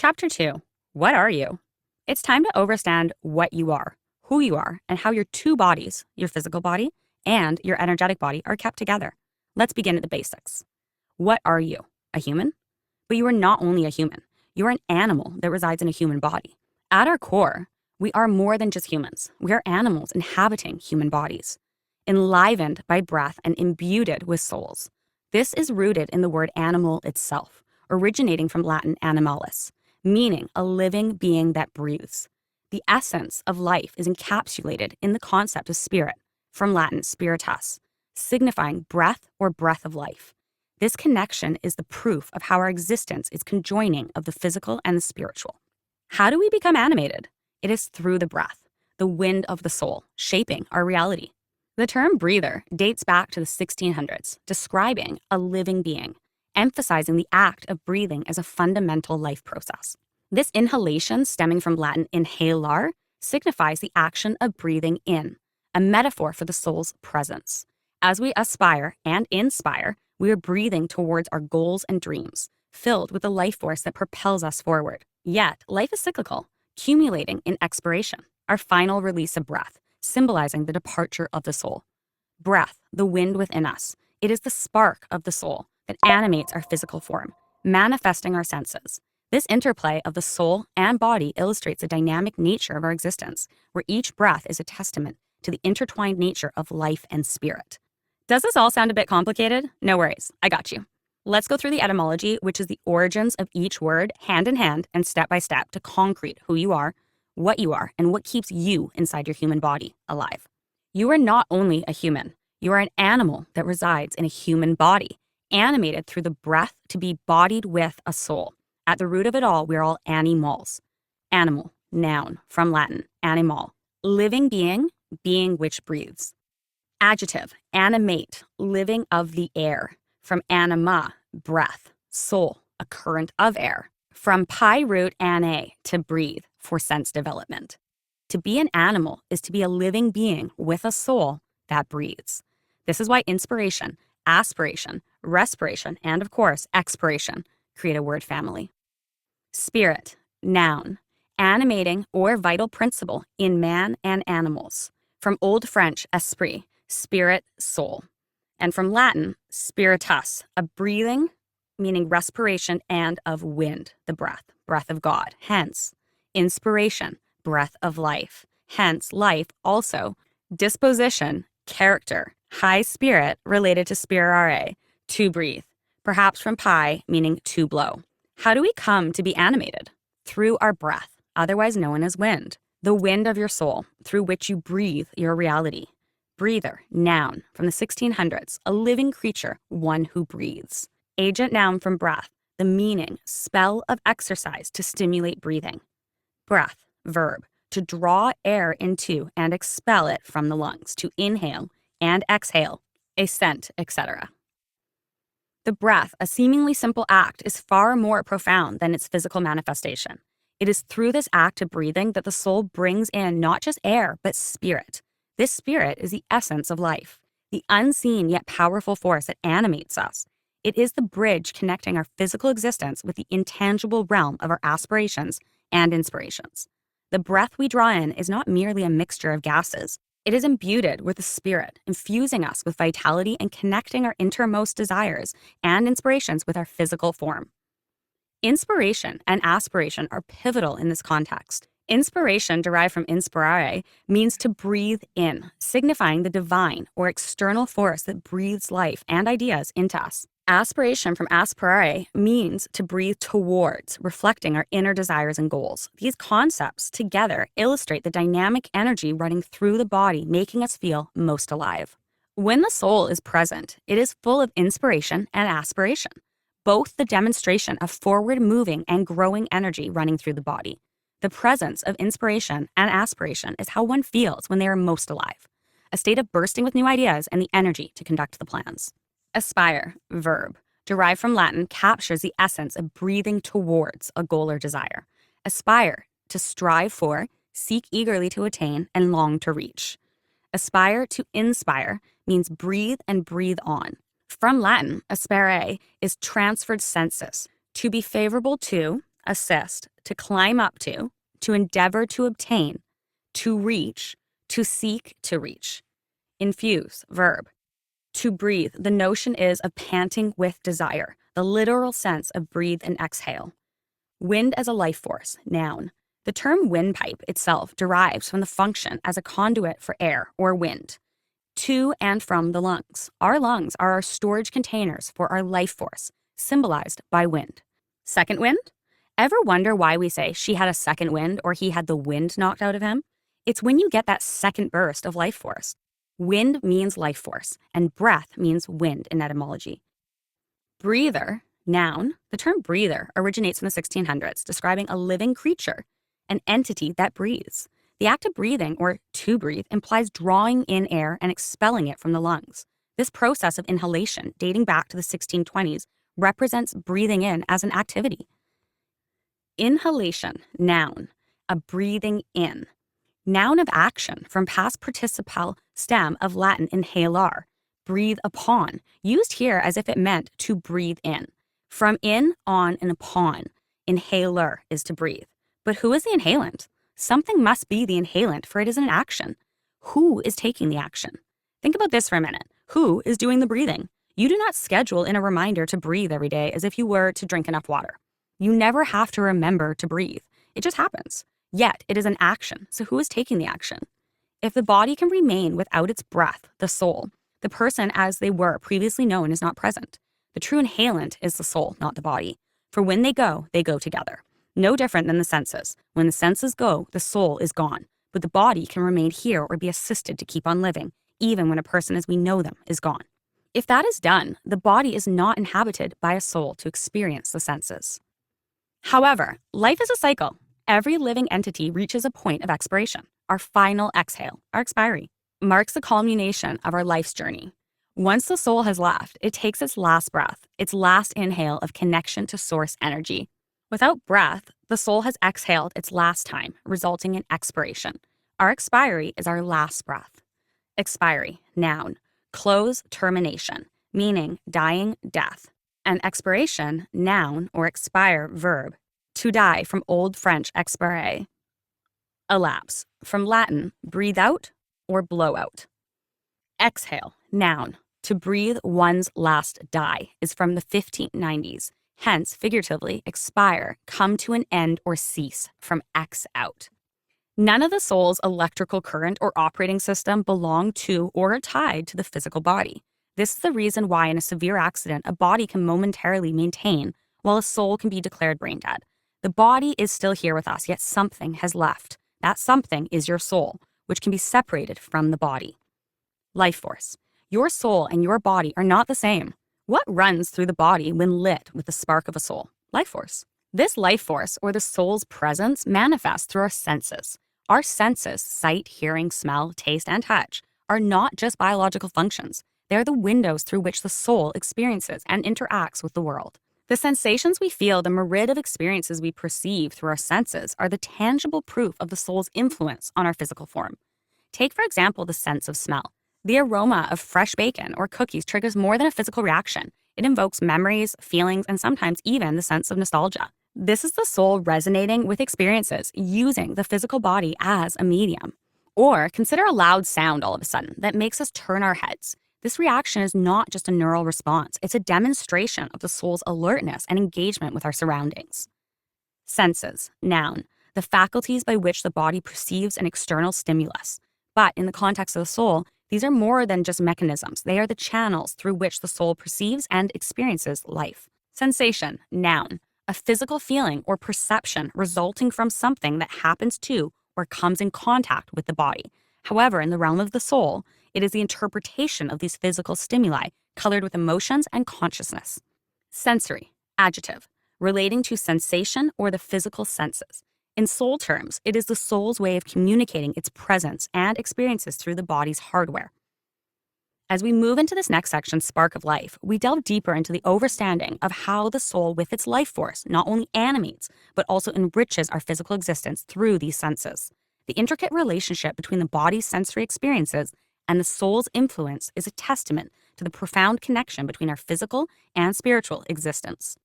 Chapter 2. What are you? It's time to understand what you are, who you are, and how your two bodies, your physical body and your energetic body, are kept together. Let's begin at the basics. What are you? A human? But you are not only a human. You are an animal that resides in a human body. At our core, we are more than just humans. We are animals inhabiting human bodies, enlivened by breath and imbued with souls. This is rooted in the word animal itself, originating from Latin animalis, meaning a living being that breathes. The essence of life is encapsulated in the concept of spirit, from Latin spiritus, signifying breath or breath of life. This connection is the proof of how our existence is conjoining of the physical and the spiritual. How do we become animated? It is through the breath, the wind of the soul, shaping our reality. The term breather dates back to the 1600s, describing a living being, emphasizing the act of breathing as a fundamental life process. This inhalation, stemming from Latin inhalar, signifies the action of breathing in, a metaphor for the soul's presence. As we aspire and inspire, we are breathing towards our goals and dreams, filled with the life force that propels us forward. Yet, life is cyclical, accumulating in expiration, our final release of breath, symbolizing the departure of the soul. Breath, the wind within us, it is the spark of the soul that animates our physical form, manifesting our senses. This interplay of the soul and body illustrates the dynamic nature of our existence, where each breath is a testament to the intertwined nature of life and spirit. Does this all sound a bit complicated? No worries, I got you. Let's go through the etymology, which is the origins of each word, hand in hand and step by step, to concrete who you are, what you are, and what keeps you inside your human body alive. You are not only a human, you are an animal that resides in a human body, animated through the breath to be bodied with a soul. At the root of it all, we are all animals. Animal, noun, from Latin, animal, living being, being which breathes. Adjective, animate, living of the air, from anima, breath, soul, a current of air. From pi root ane, to breathe, for sense development. To be an animal is to be a living being with a soul that breathes. This is why inspiration, aspiration, respiration, and of course, expiration create a word family. Spirit, noun, animating or vital principle in man and animals. From Old French, esprit, spirit, soul. And from Latin, spiritus, a breathing, meaning respiration, and of wind, the breath, breath of God. Hence, inspiration, breath of life. Hence, life also, disposition, character, high spirit related to spirare, to breathe. Perhaps from pi, meaning to blow. How do we come to be animated? Through our breath, otherwise known as wind. The wind of your soul, through which you breathe your reality. Breather, noun, from the 1600s, a living creature, one who breathes. Agent, noun, from breath, the meaning, spell of exercise to stimulate breathing. Breath, verb, to draw air into and expel it from the lungs, to inhale and exhale, ascent, etc. The breath, a seemingly simple act, is far more profound than its physical manifestation. It is through this act of breathing that the soul brings in not just air, but spirit. This spirit is the essence of life, the unseen yet powerful force that animates us. It is the bridge connecting our physical existence with the intangible realm of our aspirations and inspirations. The breath we draw in is not merely a mixture of gases. It is imbued with the spirit, infusing us with vitality and connecting our innermost desires and inspirations with our physical form. Inspiration and aspiration are pivotal in this context. Inspiration, derived from inspirare, means to breathe in, signifying the divine or external force that breathes life and ideas into us. Aspiration, from aspirare, means to breathe towards, reflecting our inner desires and goals. These concepts together illustrate the dynamic energy running through the body, making us feel most alive. When the soul is present, it is full of inspiration and aspiration, both the demonstration of forward-moving and growing energy running through the body. The presence of inspiration and aspiration is how one feels when they are most alive, a state of bursting with new ideas and the energy to conduct the plans. Aspire, verb, derived from Latin, captures the essence of breathing towards a goal or desire. Aspire, to strive for, seek eagerly to attain, and long to reach. Aspire to inspire means breathe and breathe on. From Latin, aspere is transferred sensus, to be favorable to, assist, to climb up to endeavor to obtain, to reach, to seek to reach. Infuse, verb. To breathe, the notion is of panting with desire, the literal sense of breathe and exhale. Wind as a life force, noun. The term windpipe itself derives from the function as a conduit for air or wind to and from the lungs. Our lungs are our storage containers for our life force, symbolized by wind. Second wind? Ever wonder why we say she had a second wind or he had the wind knocked out of him? It's when you get that second burst of life force. Wind means life force, and breath means wind in etymology. Breather, noun. The term breather originates in the 1600s, describing a living creature, an entity that breathes. The act of breathing, or to breathe, implies drawing in air and expelling it from the lungs. This process of inhalation, dating back to the 1620s, represents breathing in as an activity. Inhalation, noun. A breathing in. Noun of action, from past participle stem of Latin inhalar, breathe upon, used here as if it meant to breathe in. From in, on, and upon, inhaler is to breathe. But who is the inhalant? Something must be the inhalant, for it is an action. Who is taking the action? Think about this for a minute. Who is doing the breathing? You do not schedule in a reminder to breathe every day as if you were to drink enough water. You never have to remember to breathe. It just happens. Yet, it is an action, so who is taking the action? If the body can remain without its breath, the soul, the person as they were previously known is not present. The true inhalant is the soul, not the body. For when they go together. No different than the senses. When the senses go, the soul is gone. But the body can remain here or be assisted to keep on living, even when a person as we know them is gone. If that is done, the body is not inhabited by a soul to experience the senses. However, life is a cycle. Every living entity reaches a point of expiration. Our final exhale, our expiry, marks the culmination of our life's journey. Once the soul has left, it takes its last breath, its last inhale of connection to source energy. Without breath, the soul has exhaled its last time, resulting in expiration. Our expiry is our last breath. Expiry, noun. Close, termination, meaning dying, death. And expiration, noun, or expire, verb. To die, from Old French expire. Elapse, from Latin breathe out or blow out. Exhale, noun. To breathe one's last die is from the 1590s. Hence, figuratively, expire, come to an end or cease, from X out. None of the soul's electrical current or operating system belong to or are tied to the physical body. This is the reason why in a severe accident, a body can momentarily maintain, while a soul can be declared brain dead. The body is still here with us, yet something has left. That something is your soul, which can be separated from the body. Life force. Your soul and your body are not the same. What runs through the body when lit with the spark of a soul? Life force. This life force, or the soul's presence, manifests through our senses. Our senses, sight, hearing, smell, taste, and touch, are not just biological functions. They are the windows through which the soul experiences and interacts with the world. The sensations we feel, the myriad of experiences we perceive through our senses, are the tangible proof of the soul's influence on our physical form. Take, for example, the sense of smell. The aroma of fresh bacon or cookies triggers more than a physical reaction. It invokes memories, feelings, and sometimes even the sense of nostalgia. This is the soul resonating with experiences, using the physical body as a medium. Or consider a loud sound all of a sudden that makes us turn our heads. This reaction is not just a neural response, it's a demonstration of the soul's alertness and engagement with our surroundings. Senses, noun, the faculties by which the body perceives an external stimulus. But in the context of the soul, these are more than just mechanisms. They are the channels through which the soul perceives and experiences life. Sensation, noun, a physical feeling or perception resulting from something that happens to or comes in contact with the body. However, in the realm of the soul, it is the interpretation of these physical stimuli colored with emotions and consciousness. Sensory, adjective, relating to sensation or the physical senses. In soul terms, it is the soul's way of communicating its presence and experiences through the body's hardware. As we move into this next section, Spark of Life, we delve deeper into the overstanding of how the soul with its life force not only animates, but also enriches our physical existence through these senses. The intricate relationship between the body's sensory experiences and the soul's influence is a testament to the profound connection between our physical and spiritual existence.